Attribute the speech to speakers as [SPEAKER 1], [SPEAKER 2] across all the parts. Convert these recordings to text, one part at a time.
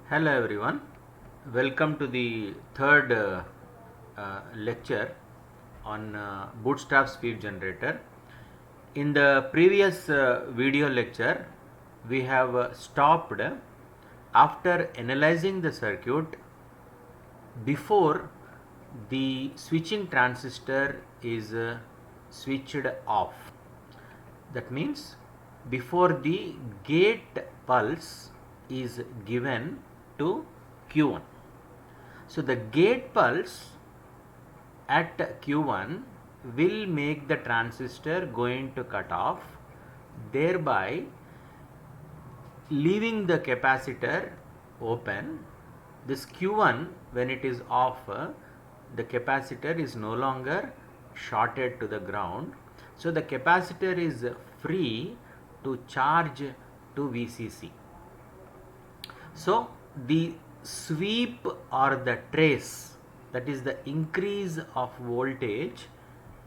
[SPEAKER 1] Hello everyone, welcome to the third lecture on Bootstrap speed generator. In the previous video lecture, we have stopped after analyzing the circuit before the switching transistor is switched off. That means before the gate pulse is given to Q1. So the gate pulse at Q1 will make the transistor going to cut off, thereby leaving the capacitor open. This Q1, when it is off, the capacitor is no longer shorted to the ground. So the capacitor is free to charge to VCC. So the sweep or the trace, that is the increase of voltage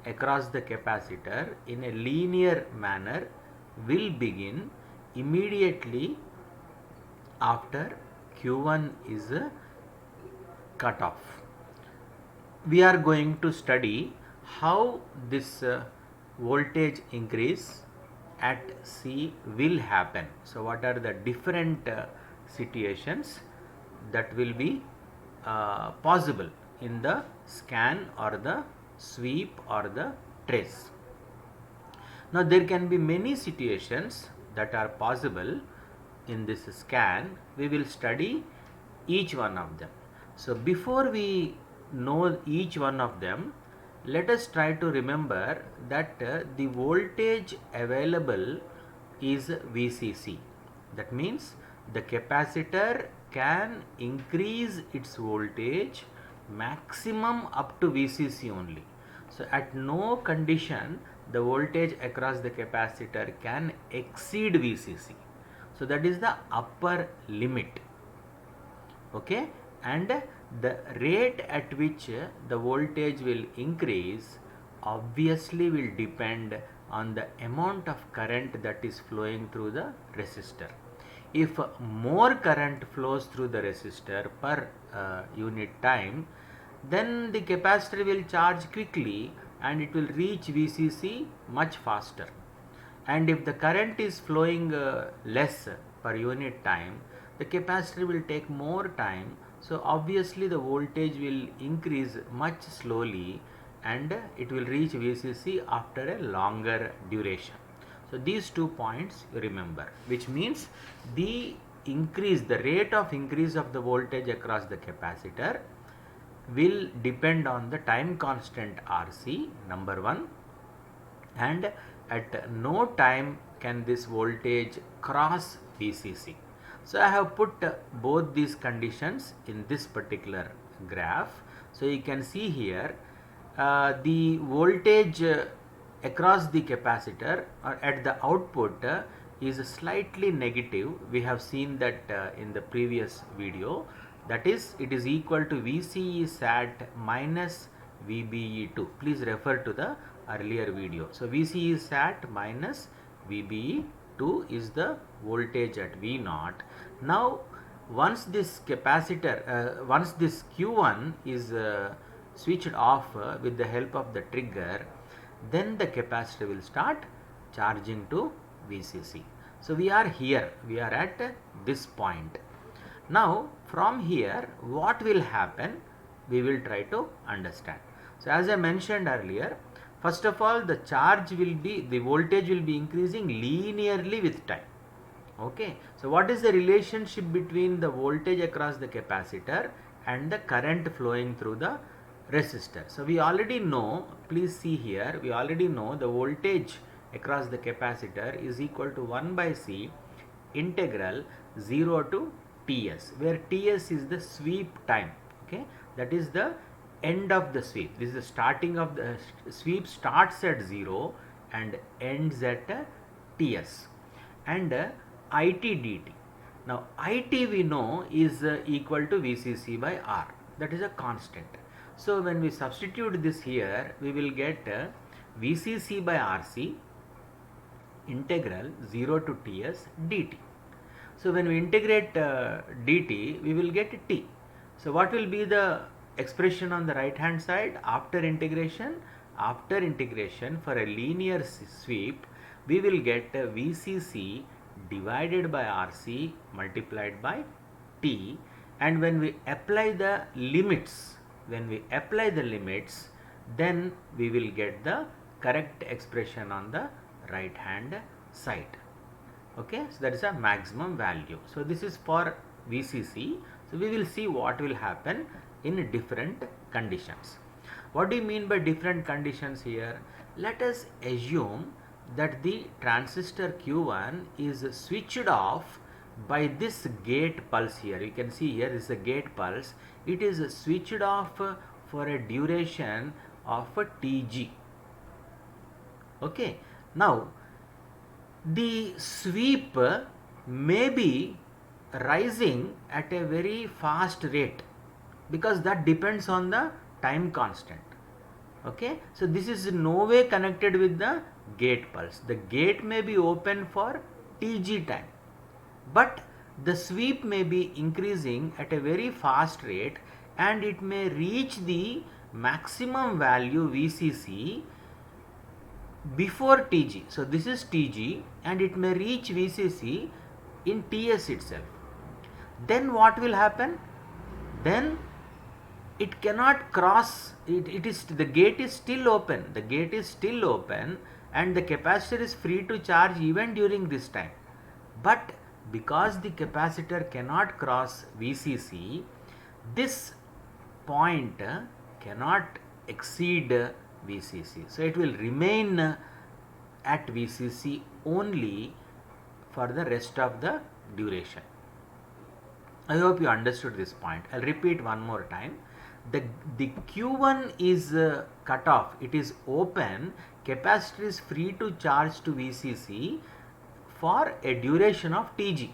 [SPEAKER 1] across the capacitor in a linear manner, will begin immediately after Q1 is cut off. We are going to study how this voltage increase at C will happen. So what are the different situations that will be possible in the scan or the sweep or the trace. Now there can be many situations that are possible in this scan. We will study each one of them. So before we know each one of them, let us try to remember that the voltage available is VCC. That means the capacitor can increase its voltage maximum up to VCC only. So at no condition the voltage across the capacitor can exceed VCC. So that is the upper limit. Okay, and the rate at which the voltage will increase obviously will depend on the amount of current that is flowing through the resistor. If more current flows through the resistor per unit time, then the capacitor will charge quickly and it will reach VCC much faster. And if the current is flowing less per unit time, the capacitor will take more time, so obviously the voltage will increase much slowly and it will reach VCC after a longer duration. So these 2 points remember, which means the rate of increase of the voltage across the capacitor will depend on the time constant RC, number 1, and at no time can this voltage cross VCC. So I have put both these conditions in this particular graph. So you can see here the voltage across the capacitor or at the output is slightly negative. We have seen that in the previous video. That is, it is equal to VCE SAT minus VBE2. Please refer to the earlier video. So VCE SAT minus VBE2 is the voltage at V0. Now once this capacitor, once this Q1 is switched off with the help of the trigger, then the capacitor will start charging to VCC. So we are here, we are at this point. Now from here what will happen, we will try to understand. So as I mentioned earlier, first of all the voltage will be increasing linearly with time. Okay, so what is the relationship between the voltage across the capacitor and the current flowing through the resistor? So we already know, please see here, we already know the voltage across the capacitor is equal to 1 by C integral 0 to Ts, where Ts is the sweep time. Okay, that is the end of the sweep. This is the starting of the sweep, starts at 0 and ends at Ts, and IT dt. Now IT we know is equal to VCC by R, that is a constant. So when we substitute this here, we will get VCC by RC integral 0 to Ts dt. So when we integrate dt, we will get t. So what will be the expression on the right hand side after integration? After integration, for a linear sweep, we will get VCC divided by RC multiplied by t, and when we apply the limits, then we will get the correct expression on the right hand side. Okay, so that is a maximum value. So this is for VCC. So we will see what will happen in different conditions. What do you mean by different conditions here? Let us assume that the transistor Q1 is switched off by this gate pulse here. You can see here is a gate pulse. It is switched off for a duration of Tg. Okay, now the sweep may be rising at a very fast rate because that depends on the time constant. Okay, so this is in no way connected with the gate pulse. The gate may be open for Tg time, but the sweep may be increasing at a very fast rate and it may reach the maximum value VCC before Tg. So this is Tg and it may reach VCC in Ts itself. Then what will happen? Then it cannot cross, the gate is still open, and the capacitor is free to charge even during this time. But because the capacitor cannot cross VCC, this point cannot exceed VCC. So it will remain at VCC only for the rest of the duration. I hope you understood this point. I'll repeat one more time. The Q1 is cut off, it is open, capacitor is free to charge to VCC for a duration of Tg.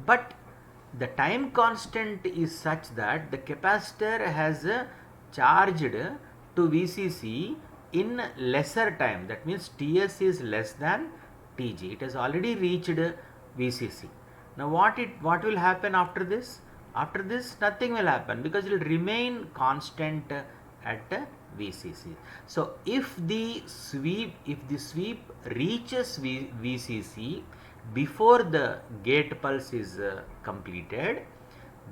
[SPEAKER 1] But the time constant is such that the capacitor has charged to VCC in lesser time. That means Ts is less than Tg. It has already reached VCC. Now what will happen after this? After this nothing will happen because it will remain constant at VCC. So if the sweep reaches VCC before the gate pulse is completed,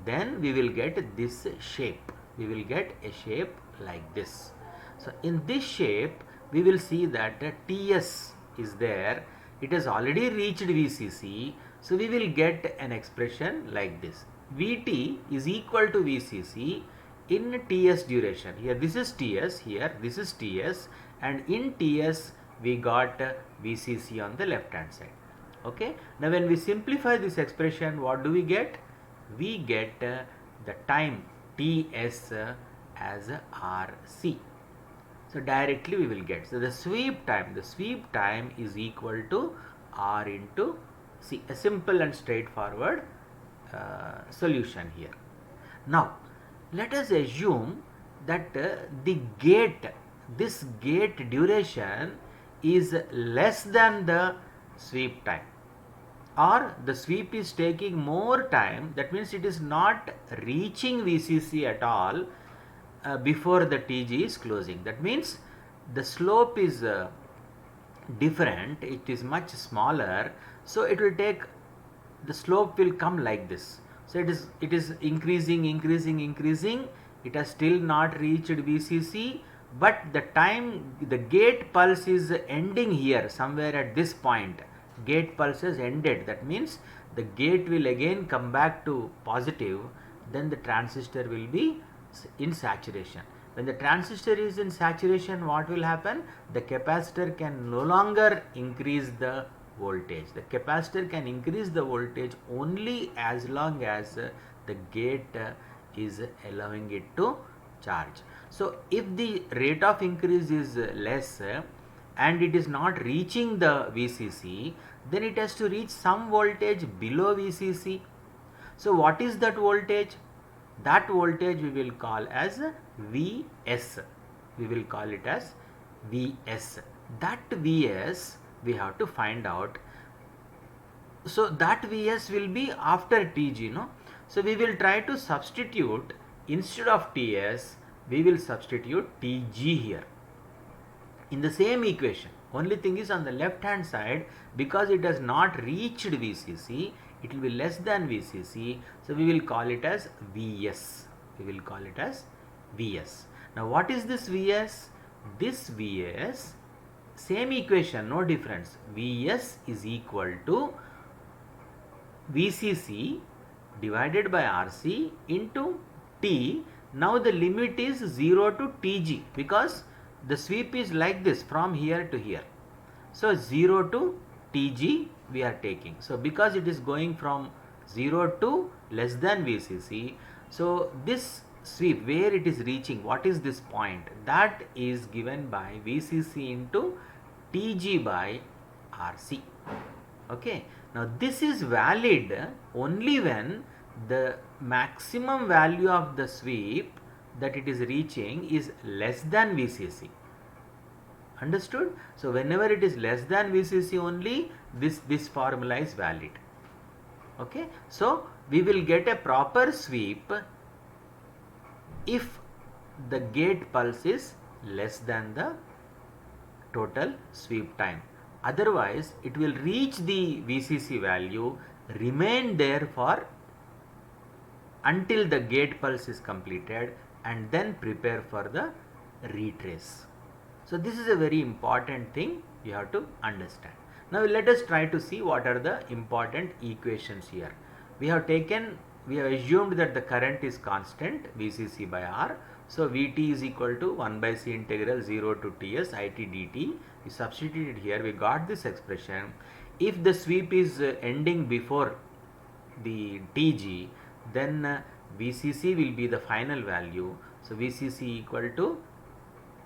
[SPEAKER 1] then we will get this shape. We will get a shape like this. So in this shape we will see that Ts is there. It has already reached VCC. So we will get an expression like this. Vt is equal to VCC in Ts duration. Here this is Ts, here this is Ts, and in Ts we got VCC on the left hand side. Okay. Now when we simplify this expression, what do we get? We get the time Ts as Rc. So directly we will get. So the sweep time is equal to R into C. A simple and straightforward solution here. Now let us assume that this gate duration is less than the sweep time, or the sweep is taking more time. That means it is not reaching VCC at all before the Tg is closing. That means the slope is different, it is much smaller, so it will take, the slope will come like this. So it is increasing, it has still not reached VCC, but the gate pulse is ending here somewhere at this point. Gate pulse has ended. That means the gate will again come back to positive, then the transistor will be in saturation. When the transistor is in saturation, what will happen? The capacitor can no longer increase the voltage. The capacitor can increase the voltage only as long as the gate is allowing it to charge. So if the rate of increase is less and it is not reaching the VCC, then it has to reach some voltage below VCC. So what is that voltage? That voltage we will call as Vs. We will call it as Vs. That Vs we have to find out So that Vs will be after Tg, no? So we will try to substitute, instead of Ts, we will substitute Tg here in the same equation. Only thing is, on the left hand side, because it has not reached Vcc, it will be less than Vcc, so we will call it as Vs. We will call it as Vs. Now what is this Vs? This Vs, same equation, no difference. Vs is equal to Vcc divided by Rc into T. Now the limit is 0 to Tg, because the sweep is like this from here to here. So 0 to Tg we are taking. So because it is going from 0 to less than Vcc, so this sweep where it is reaching, what is this point? That is given by Vcc into Tg by Rc. Okay. Now this is valid only when the maximum value of the sweep that it is reaching is less than Vcc. Understood? So whenever it is less than Vcc only, this formula is valid. Okay. So we will get a proper sweep if the gate pulse is less than the total sweep time. Otherwise, it will reach the Vcc value, remain there for until the gate pulse is completed, and then prepare for the retrace. So this is a very important thing you have to understand. Now let us try to see what are the important equations here. We have assumed that the current is constant, Vcc by R. So Vt is equal to 1 by C integral 0 to Ts it dt. We substituted here, we got this expression. If the sweep is ending before the Tg, then Vcc will be the final value. So Vcc equal to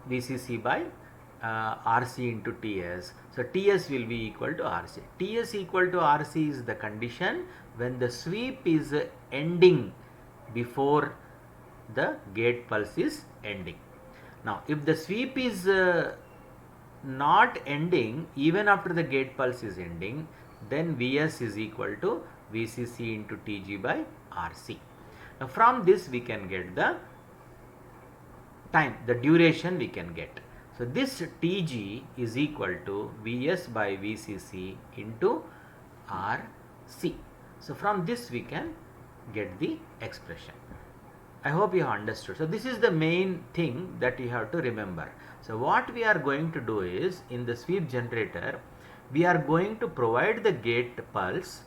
[SPEAKER 1] Vcc by Rc into Ts. So Ts will be equal to Rc. Ts equal to Rc is the condition when the sweep is ending before the gate pulse is ending. Now if the sweep is not ending even after the gate pulse is ending, then Vs is equal to Vcc into Tg by Rc. Now from this we can get the time, the duration we can get. So this Tg is equal to Vs by Vcc into Rc. So from this we can get the expression. I hope you have understood. So this is the main thing that you have to remember. So what we are going to do is, in the sweep generator, we are going to provide the gate pulse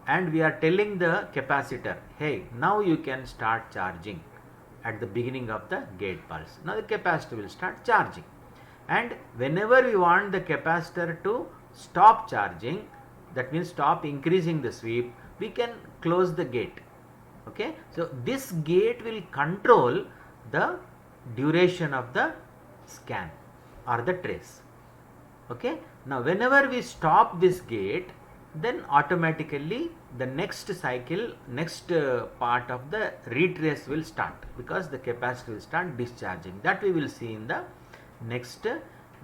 [SPEAKER 1] and we are telling the capacitor, hey, now you can start charging at the beginning of the gate pulse. Now the capacitor will start charging. And whenever we want the capacitor to stop charging, that means stop increasing the sweep, we can close the gate. Okay. So this gate will control the duration of the scan or the trace. Okay. Now whenever we stop this gate, then automatically the next cycle, next part of the retrace will start, because the capacitor will start discharging. That we will see in the next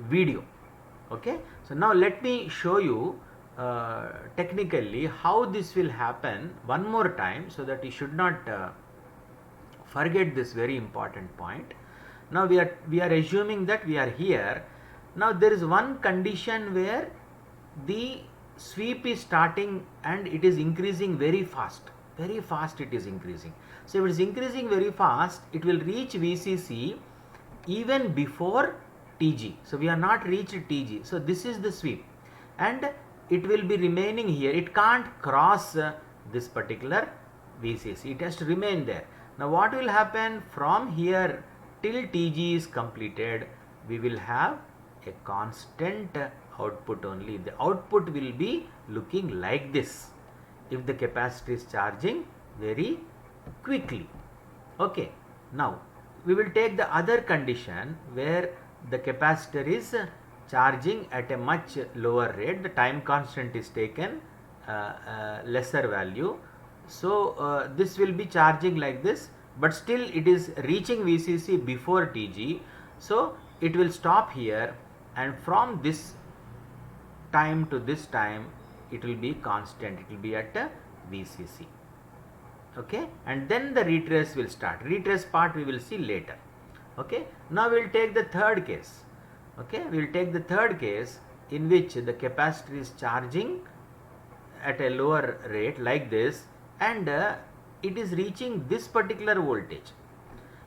[SPEAKER 1] video. Okay. So now let me show you technically how this will happen one more time, so that you should not forget this very important point. Now we are assuming that we are here. Now there is one condition where the sweep is starting and it is increasing very fast. Very fast it is increasing. So if it is increasing very fast, it will reach Vcc even before Tg. So we are not reached Tg. So this is the sweep and it will be remaining here. It can't cross this particular Vcc. It has to remain there. Now what will happen from here till Tg is completed? We will have a constant output only. The output will be looking like this if the capacitor is charging very quickly. Okay. Now we will take the other condition where the capacitor is charging at a much lower rate. The time constant is taken lesser value. So this will be charging like this, but still it is reaching Vcc before Tg. So it will stop here, and from this time to this time it will be constant, it will be at VCC. Okay, and then the retrace will start. Retrace part we will see later. Okay, now we will take the third case. Okay, we will take the third case in which the capacitor is charging at a lower rate like this, and it is reaching this particular voltage.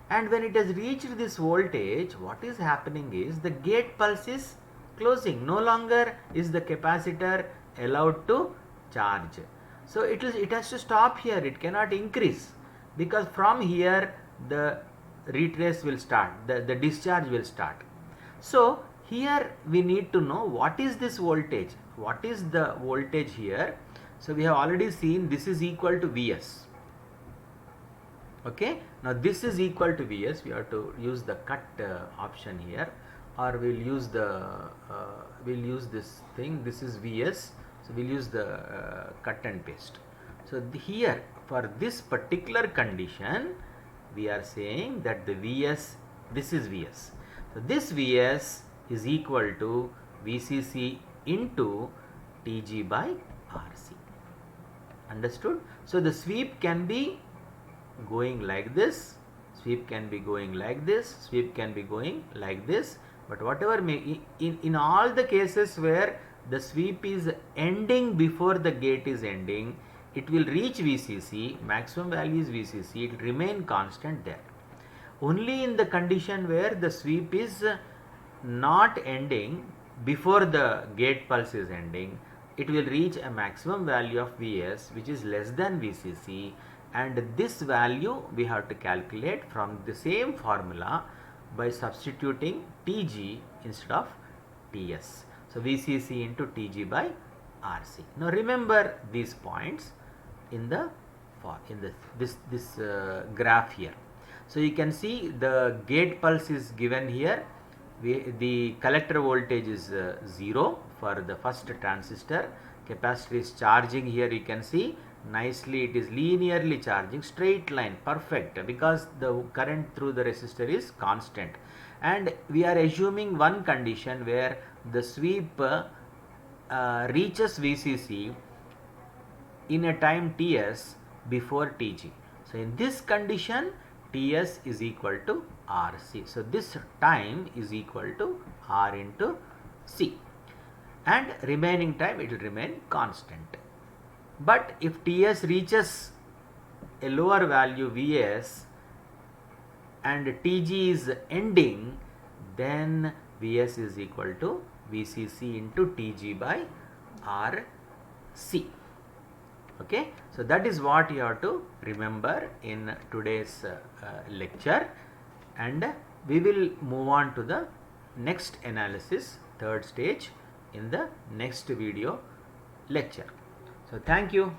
[SPEAKER 1] And when it has reached this voltage, what is happening is the gate pulse is closing. No longer is the capacitor allowed to charge. So it has to stop here. It cannot increase, because from here the retrace will start, the discharge will start. So here we need to know what is this voltage, what is the voltage here. So we have already seen this is equal to Vs. Okay, now this is equal to Vs. We have to use the cut option here, or we'll use this thing. This is Vs, so we'll use the cut and paste. So here for this particular condition, we are saying that the Vs, this is Vs. So this Vs is equal to VCC into Tg by Rc. Understood? So the sweep can be going like this, sweep can be going like this, sweep can be going like this, but whatever may, in all the cases where the sweep is ending before the gate is ending, it will reach VCC, maximum value is VCC, it will remain constant there. Only in the condition where the sweep is not ending before the gate pulse is ending, it will reach a maximum value of Vs which is less than VCC, and this value we have to calculate from the same formula by substituting Tg instead of Ts. So VCC into Tg by Rc. Now remember these points in this graph here. So you can see the gate pulse is given here. The collector voltage is 0 for the first transistor. Capacitor is charging here, you can see nicely it is linearly charging, straight line, perfect, because the current through the resistor is constant. And we are assuming one condition where the sweep reaches VCC in a time Ts before Tg. So in this condition, Ts is equal to Rc. So this time is equal to R into C, and remaining time it will remain constant. But if Ts reaches a lower value Vs and Tg is ending, then Vs is equal to VCC into Tg by Rc. Okay, so that is what you have to remember in today's lecture, and we will move on to the next analysis, third stage, in the next video lecture. So thank you.